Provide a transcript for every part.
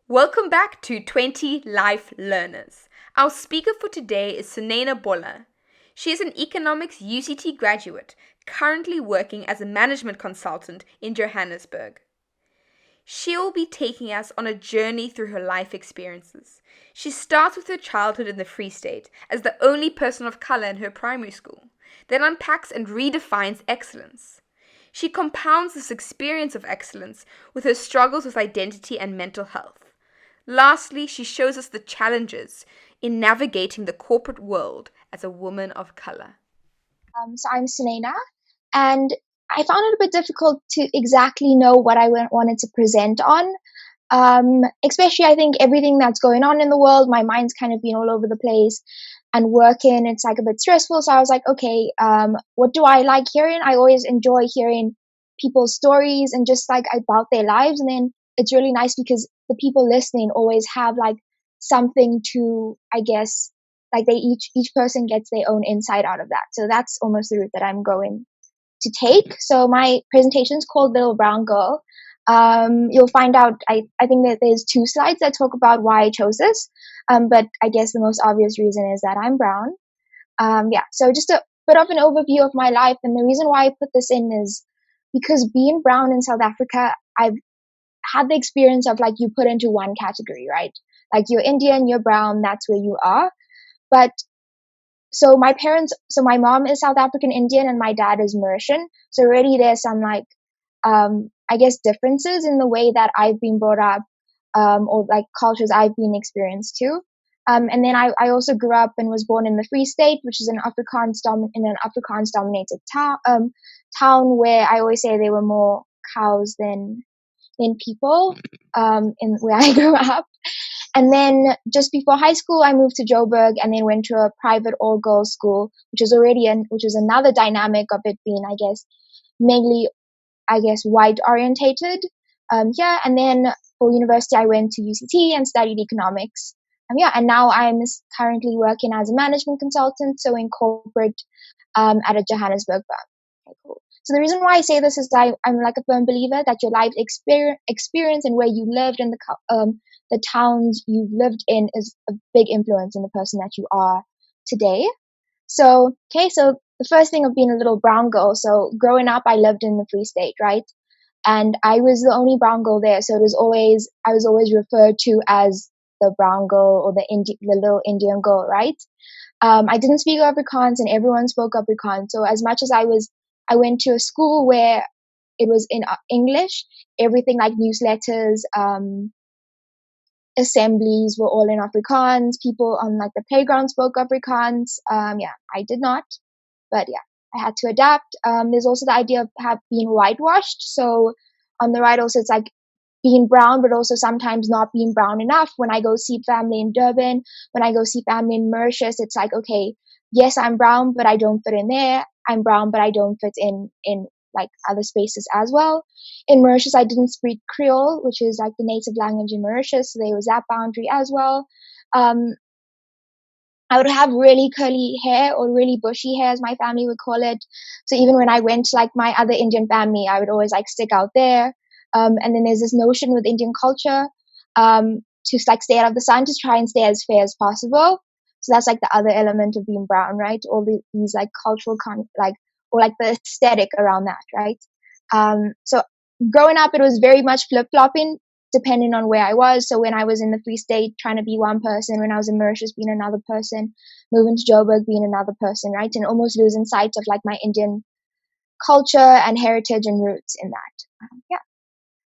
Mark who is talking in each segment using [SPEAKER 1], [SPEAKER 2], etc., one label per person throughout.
[SPEAKER 1] Welcome back to 20 Life Learners. Our speaker for today is Sunayna Bholah. She is an economics UCT graduate, currently working as a management consultant in Johannesburg. She will be taking us on a journey through her life experiences. She starts with her childhood in the Free State as the only person of color in her primary school, then unpacks and redefines excellence. She compounds this experience of excellence with her struggles with identity and mental health. Lastly, she shows us the challenges in navigating the corporate world as a woman of color.
[SPEAKER 2] So I'm Sunayna, and I found it a bit difficult to exactly know what I wanted to present on. Especially, I think everything that's going on in the world, my mind's kind of been all over the place, and working, it's like a bit stressful. So I was like, okay, what do I like hearing? I always enjoy hearing people's stories and just like about their lives. And then it's really nice because the people listening always have like something to, I guess, like they each person gets their own insight out of that. So that's almost the route that I'm going to take. So my presentation is called Little Brown Girl. You'll find out, I think that there's two slides that talk about why I chose this. But I guess the most obvious reason is that I'm brown. Yeah, so just a bit of an overview of my life. And the reason why I put this in is because being brown in South Africa, I've had the experience of like you put into one category, right? Like you're Indian, you're brown, that's where you are. But so my mom is South African Indian and my dad is Mauritian. So already there's some like, I guess differences in the way that I've been brought up, or like cultures I've been experienced to. And then I also grew up and was born in the Free State, which is in an Afrikaans-dominated town where I always say there were more cows than people, in where I grew up. And then just before high school, I moved to Joburg and then went to a private all girls school, which is another dynamic of it being, I guess, mainly, I guess, white orientated. Yeah. And then for university, I went to UCT and studied economics. Yeah. And now I'm currently working as a management consultant. So in corporate, at a Johannesburg firm. Okay, cool. So the reason why I say this is I'm like a firm believer that your life experience and where you lived and the towns you lived in is a big influence in the person that you are today. So, okay, so the first thing of being a little brown girl. So growing up, I lived in the Free State, right? And I was the only brown girl there. So I was always referred to as the brown girl or the little Indian girl, right? I didn't speak Afrikaans and everyone spoke Afrikaans. So as much as I went to a school where it was in English, everything like newsletters, assemblies were all in Afrikaans. People on like the playground spoke Afrikaans. Yeah, I did not, but yeah, I had to adapt. There's also the idea of being whitewashed. So on the right also it's like being brown, but also sometimes not being brown enough. When I go see family in Durban, when I go see family in Mauritius, it's like, okay, yes, I'm brown, but I don't fit in there. I'm brown, but I don't fit in like other spaces as well. In Mauritius, I didn't speak Creole, which is like the native language in Mauritius. So there was that boundary as well. Um, I would have really curly hair or really bushy hair, as my family would call it. So even when I went to like my other Indian family, I would always like stick out there. And then there's this notion with Indian culture, to like stay out of the sun, to try and stay as fair as possible. So that's like the other element of being brown, right? All these like cultural or like the aesthetic around that, right? So growing up, it was very much flip flopping depending on where I was. So when I was in the Free State, trying to be one person, when I was in Mauritius, being another person, moving to Joburg, being another person, right? And almost losing sight of like my Indian culture and heritage and roots in that. Yeah.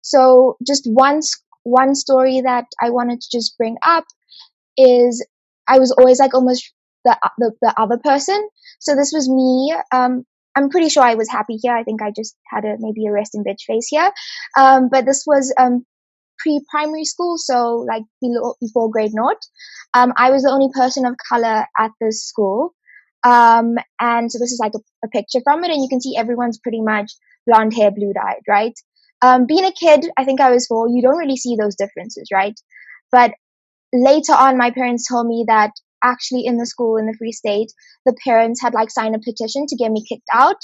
[SPEAKER 2] So just one story that I wanted to just bring up is I was always like almost the other person. So this was me. I'm pretty sure I was happy here. I think I just had maybe a resting bitch face here. But this was pre-primary school, so like before grade naught. I was the only person of color at this school. And so this is like a picture from it, and you can see everyone's pretty much blonde hair, blue-eyed, right? Being a kid, I think I was 4, you don't really see those differences, right? But later on, my parents told me that actually in the school in the Free State, the parents had like signed a petition to get me kicked out,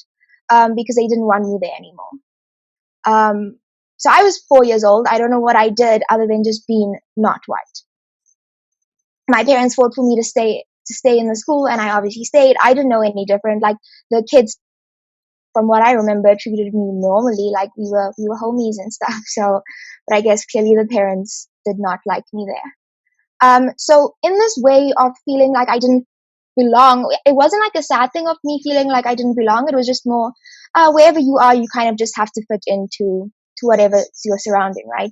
[SPEAKER 2] because they didn't want me there anymore. Um, So I was 4 years old. I don't know what I did other than just being not white. My parents fought for me to stay in the school, and I obviously stayed. I didn't know any different. Like, the kids, from what I remember, treated me normally, like we were homies and stuff. So, but I guess clearly the parents did not like me there. So in this way of feeling like I didn't belong, it wasn't like a sad thing of me feeling like I didn't belong. It was just more, wherever you are, you kind of just have to fit into whatever you're surrounding, right?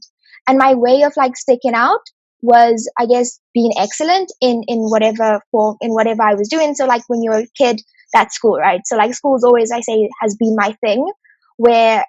[SPEAKER 2] And my way of like sticking out was, I guess, being excellent in whatever I was doing. So like when you're a kid, that's school, right? So like school's always, I say, has been my thing, where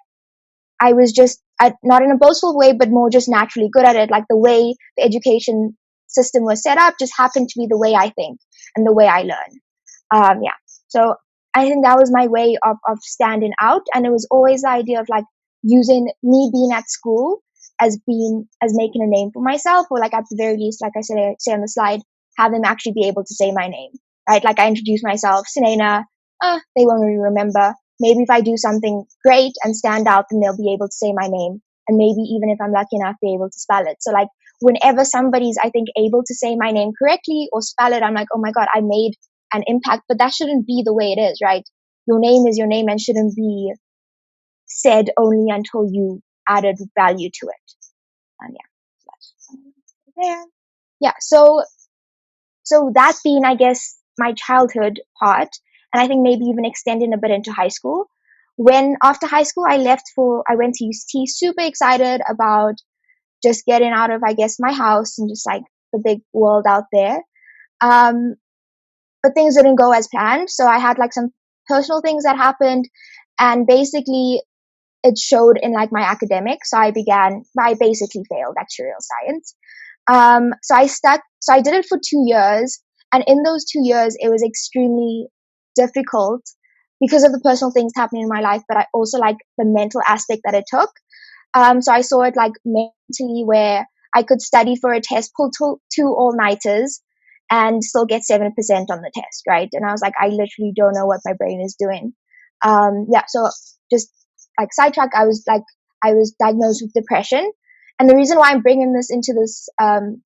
[SPEAKER 2] I was just, not in a boastful way, but more just naturally good at it. Like the way the education system was set up just happened to be the way I think and the way I learn. Yeah. So I think that was my way of standing out. And it was always the idea of like using me being at school as making a name for myself, or like at the very least, like I say on the slide, have them actually be able to say my name, right? Like I introduce myself, Sunayna, they won't really remember. Maybe if I do something great and stand out, then they'll be able to say my name. And maybe even if I'm lucky enough, be able to spell it. So like whenever somebody's, I think, able to say my name correctly or spell it, I'm like, oh my God, I made an impact. But that shouldn't be the way it is, right? Your name is your name and shouldn't be said only until you added value to it. And yeah, that's there. Yeah, so that being, I guess, my childhood part, and I think maybe even extending a bit into high school. When after high school, I went to UCT, super excited about just getting out of, I guess, my house and just like the big world out there. But things didn't go as planned. So I had like some personal things that happened, and basically it showed in like my academics. So I basically failed actuarial science. So I did it for 2 years. And in those 2 years, it was extremely difficult because of the personal things happening in my life, but I also like the mental aspect that it took. So I saw it like mentally, where I could study for a test, pull two all-nighters, and still get 7% on the test, right? And I was like, I literally don't know what my brain is doing. Yeah, so just like sidetrack, I was diagnosed with depression. And the reason why I'm bringing this into this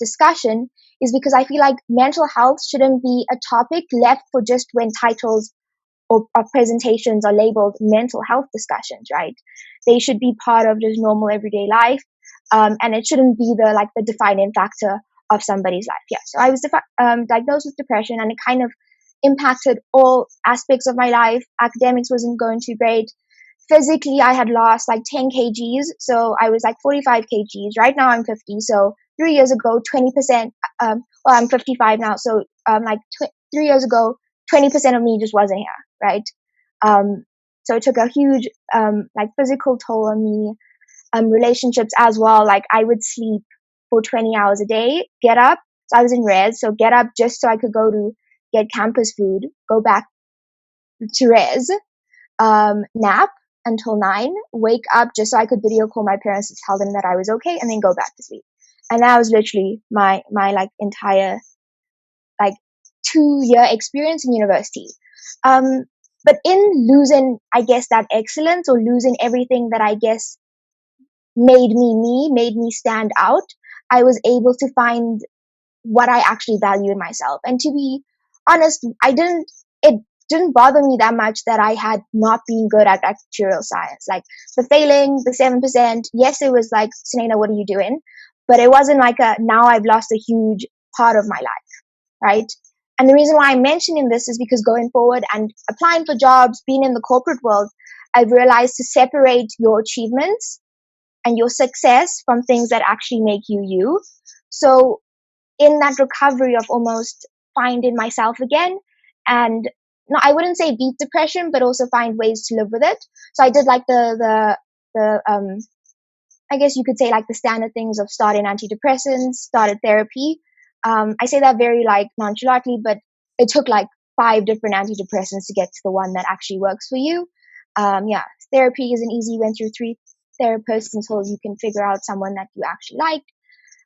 [SPEAKER 2] discussion is because I feel like mental health shouldn't be a topic left for just when titles or presentations are labeled mental health discussions, right? They should be part of just normal everyday life, and it shouldn't be the defining factor of somebody's life. Yeah, so I was diagnosed with depression, and it kind of impacted all aspects of my life. Academics wasn't going too great. Physically, I had lost like 10 kgs, so I was like 45 kgs. Right now, I'm 50. So 3 years ago, 20%. Well, I'm 55 now, so 3 years ago, 20% of me just wasn't here, right? So it took a huge physical toll on me. Relationships as well. Like I would sleep for 20 hours a day, get up. So I was in res, so get up just so I could go to get campus food, go back to res, nap until 9, wake up just so I could video call my parents to tell them that I was okay, and then go back to sleep. And that was literally my like entire like 2-year experience in university. But in losing, I guess, that excellence, or losing everything that I guess made me stand out, I was able to find what I actually value in myself. And to be honest, it didn't bother me that much that I had not been good at actuarial science. Like the failing, the 7%, yes, it was like, Sunayna, what are you doing? But it wasn't like now I've lost a huge part of my life, right? And the reason why I'm mentioning this is because going forward and applying for jobs, being in the corporate world, I've realized to separate your achievements and your success from things that actually make you you. So in that recovery of almost finding myself again, and no, I wouldn't say beat depression, but also find ways to live with it. So I did like the I guess you could say like the standard things of starting antidepressants, started therapy. I say that very like nonchalantly, but it took like 5 different antidepressants to get to the one that actually works for you. Yeah, therapy isn't easy. Went through 3 therapists until you can figure out someone that you actually like.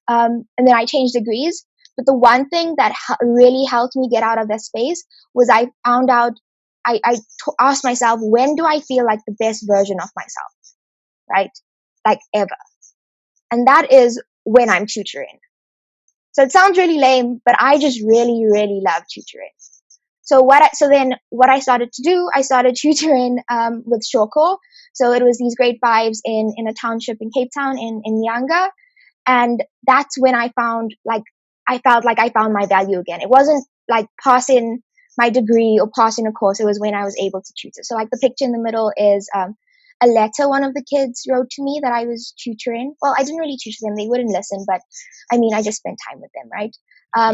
[SPEAKER 2] And then I changed degrees. But the one thing that really helped me get out of that space was I found out, I asked myself, when do I feel like the best version of myself, right? like ever. And that is when I'm tutoring. So it sounds really lame, but I just really, really love tutoring. So then what I started to do, I started tutoring with Shoko. So it was these grade fives in a township in Cape Town in Nyanga. And that's when I felt like I found my value again. It wasn't like passing my degree or passing a course. It was when I was able to tutor. So like the picture in the middle is a letter one of the kids wrote to me that I was tutoring. Well, I didn't really tutor them. They wouldn't listen, but I mean, I just spent time with them, right?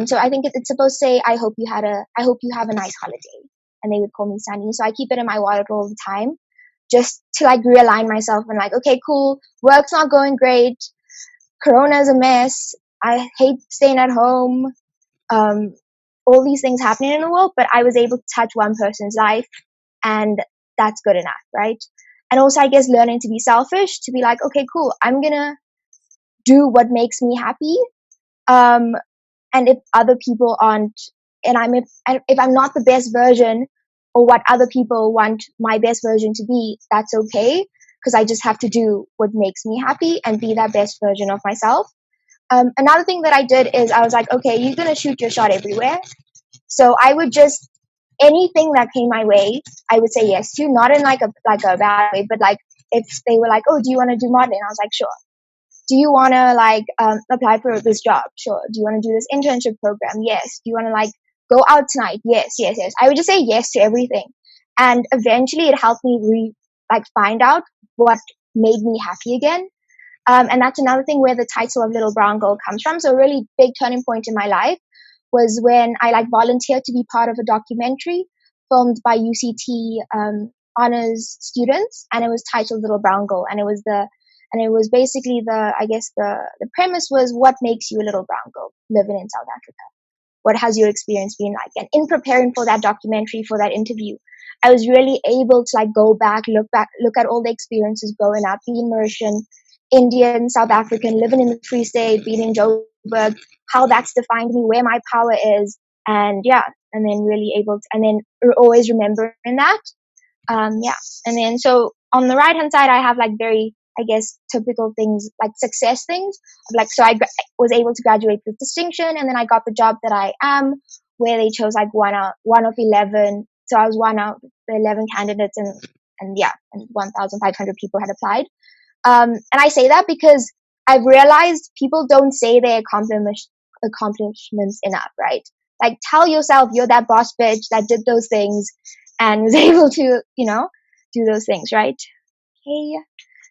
[SPEAKER 2] So I think it's supposed to say, I hope you have a nice holiday. And they would call me Sunny. So I keep it in my wallet all the time just to like realign myself and like, okay, cool. Work's not going great. Corona's a mess. I hate staying at home. All these things happening in the world, but I was able to touch one person's life, and that's good enough, right? And also, I guess learning to be selfish, to be like, okay, cool, I'm gonna do what makes me happy. And if other people aren't, and if I'm not the best version, or what other people want my best version to be, that's okay, because I just have to do what makes me happy and be that best version of myself. Another thing that I did is I was like, okay, you're gonna shoot your shot everywhere. So I would just, anything that came my way, I would say yes to, not in like a bad way, but like if they were like, oh, do you want to do modeling? I was like, sure. Do you want to like apply for this job? Sure. Do you want to do this internship program? Yes. Do you want to like go out tonight? Yes, yes, yes. I would just say yes to everything. And eventually it helped me find out what made me happy again. And that's another thing where the title of Little Brown Girl comes from. So a really big turning point in my life was when I like volunteered to be part of a documentary filmed by UCT honors students, and it was titled Little Brown Girl, and it was basically the premise was, what makes you a little brown girl living in South Africa? What has your experience been like? And in preparing for that documentary, for that interview, I was really able to like go back, look at all the experiences growing up, being Mauritian, Indian, South African, living in the Free State, being in Johannesburg, how that's defined me, where my power is, and yeah, and then really able to, and then always remembering that. And then so on the right hand side, I have like very, I guess, typical things, like success things. Like, so I was able to graduate with distinction, and then I got the job that I am, where they chose like one of 11. So I was one out of the 11 candidates, and 1,500 people had applied. And I say that because I've realized people don't say their accomplishments enough, right? Like, tell yourself you're that boss bitch that did those things and was able to, do those things, right? Okay.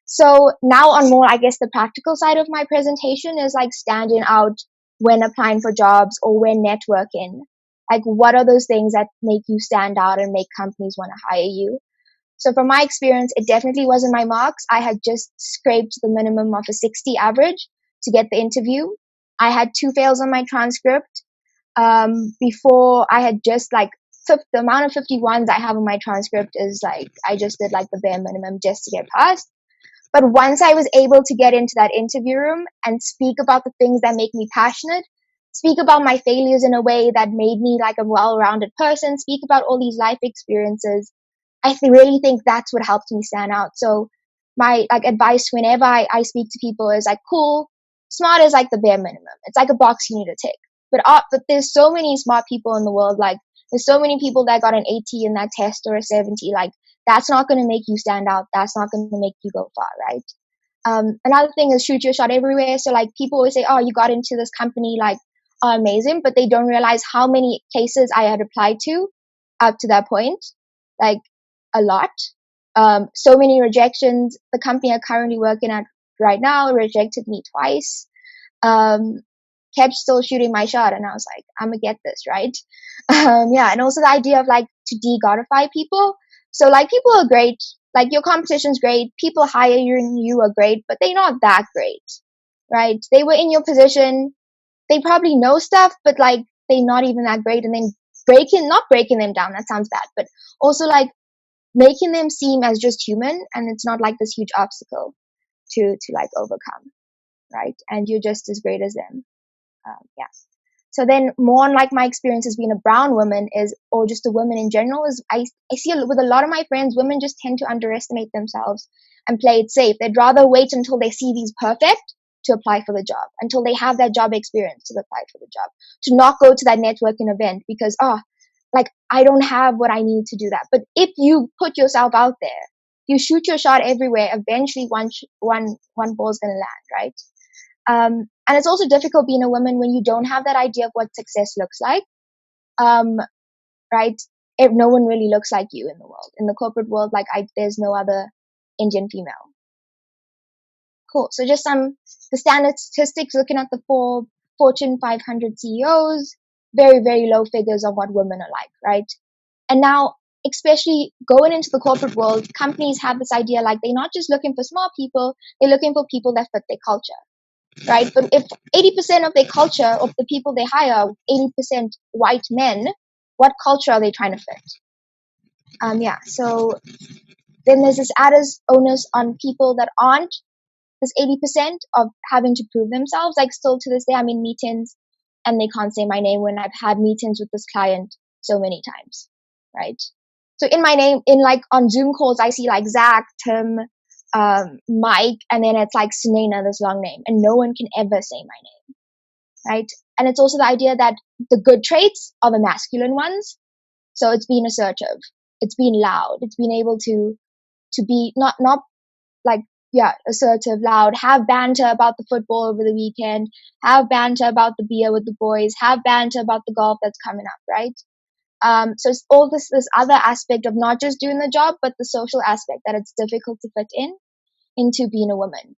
[SPEAKER 2] So now on more, I guess, the practical side of my presentation is like standing out when applying for jobs or when networking. Like, what are those things that make you stand out and make companies want to hire you? So from my experience, it definitely wasn't my marks. I had just scraped the minimum of a 60 average to get the interview. I had 2 fails on my transcript. Before I had just like, the amount of 51s I have on my transcript is like, I just did like the bare minimum just to get past. But once I was able to get into that interview room and speak about the things that make me passionate, speak about my failures in a way that made me like a well-rounded person, speak about all these life experiences, I really think that's what helped me stand out. So my like advice whenever I speak to people is like, cool, smart is like the bare minimum. It's like a box you need to tick. But there's so many smart people in the world. Like, there's so many people that got an 80 in that test or a 70. Like, that's not going to make you stand out. That's not going to make you go far, right? Another thing is shoot your shot everywhere. So like, people always say, oh, you got into this company, like, oh, amazing. But they don't realize how many places I had applied to up to that point. Like, a lot. So many rejections. The company I'm currently working at right now rejected me twice. Kept still shooting my shot, and I was like, I'm gonna get this, right? And also the idea of like to de-godify people. So like, people are great, like your competition's great, people hire you and you are great, but they're not that great, right? They were in your position, they probably know stuff, but like they're not even that great, and then not breaking them down, that sounds bad, but also like making them seem as just human, and it's not like this huge obstacle to like overcome, right? And you're just as great as them. Yeah. So then more on like my experience as being a brown woman is, or just a woman in general, is I see with a lot of my friends, women just tend to underestimate themselves and play it safe. They'd rather wait until they see these perfect to apply for the job, until they have that job experience to apply for the job, to not go to that networking event because, like I don't have what I need to do that. But if you put yourself out there, you shoot your shot everywhere, eventually one ball's going to land, right? And it's also difficult being a woman when you don't have that idea of what success looks like, right? If no one really looks like you in the world, in the corporate world, like there's no other Indian female. Cool. So just the standard statistics, looking at the four Fortune 500 CEOs, very, very low figures of what women are like, right? And now, especially going into the corporate world, companies have this idea like they're not just looking for smart people, they're looking for people that fit their culture, right? But if 80% of their culture, of the people they hire, are 80% white men, what culture are they trying to fit? So then there's this added onus on people that aren't this 80% of having to prove themselves. Like still to this day, I'm in meetings and they can't say my name when I've had meetings with this client so many times, right? So in my name, in like on Zoom calls, I see like Zach, Tim, Mike, and then it's like Sunayna, this long name, and no one can ever say my name, right? And it's also the idea that the good traits are the masculine ones. So it's being assertive, it's being loud, it's being able to be not like, assertive, loud, have banter about the football over the weekend, have banter about the beer with the boys, have banter about the golf that's coming up, right? So it's all this other aspect of not just doing the job, but the social aspect that it's difficult to fit into being a woman.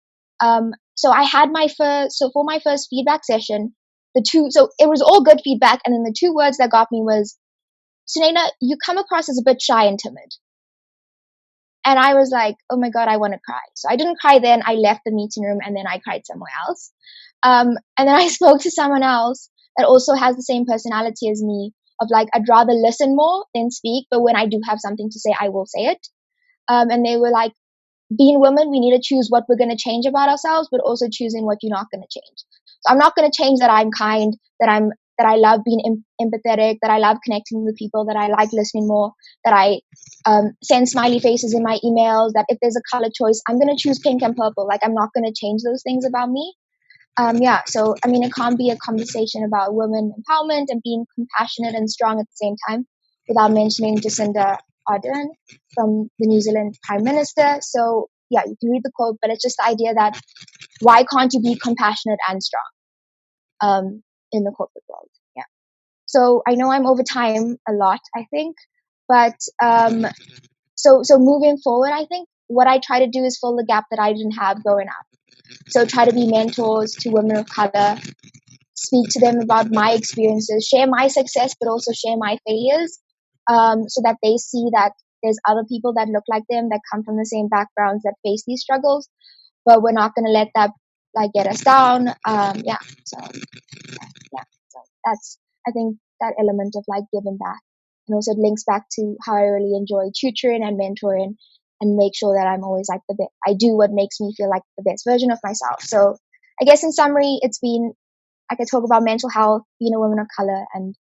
[SPEAKER 2] So I had for my first feedback session, so it was all good feedback, and then the two words that got me was, Sunayna, you come across as a bit shy and timid. And I was like, oh my God, I want to cry. So I didn't cry then. I left the meeting room and then I cried somewhere else. And then I spoke to someone else that also has the same personality as me, of like, I'd rather listen more than speak. But when I do have something to say, I will say it. And they were like, being women, we need to choose what we're going to change about ourselves, but also choosing what you're not going to change. So I'm not going to change that I'm kind, that I love being empathetic, that I love connecting with people, that I like listening more, that I send smiley faces in my emails, that if there's a color choice, I'm going to choose pink and purple. Like, I'm not going to change those things about me. So, I mean, it can't be a conversation about women empowerment and being compassionate and strong at the same time without mentioning Jacinda Ardern from the New Zealand Prime Minister. So, you can read the quote, but it's just the idea that why can't you be compassionate and strong in the corporate world? Yeah. So I know I'm over time a lot, I think, but so moving forward, I think what I try to do is fill the gap that I didn't have growing up. So try to be mentors to women of color, speak to them about my experiences, share my success, but also share my failures, so that they see that there's other people that look like them, that come from the same backgrounds, that face these struggles, but we're not going to let that like get us down. So that's, I think, that element of like giving back, and also it links back to how I really enjoy tutoring and mentoring, and make sure that I'm always like the best. I do what makes me feel like the best version of myself. So I guess in summary, it's been, I could talk about mental health, being a woman of color, and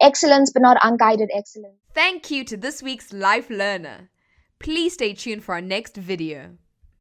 [SPEAKER 2] excellence, but not unguided excellence.
[SPEAKER 1] Thank you to this week's Life Learner. Please stay tuned for our next video.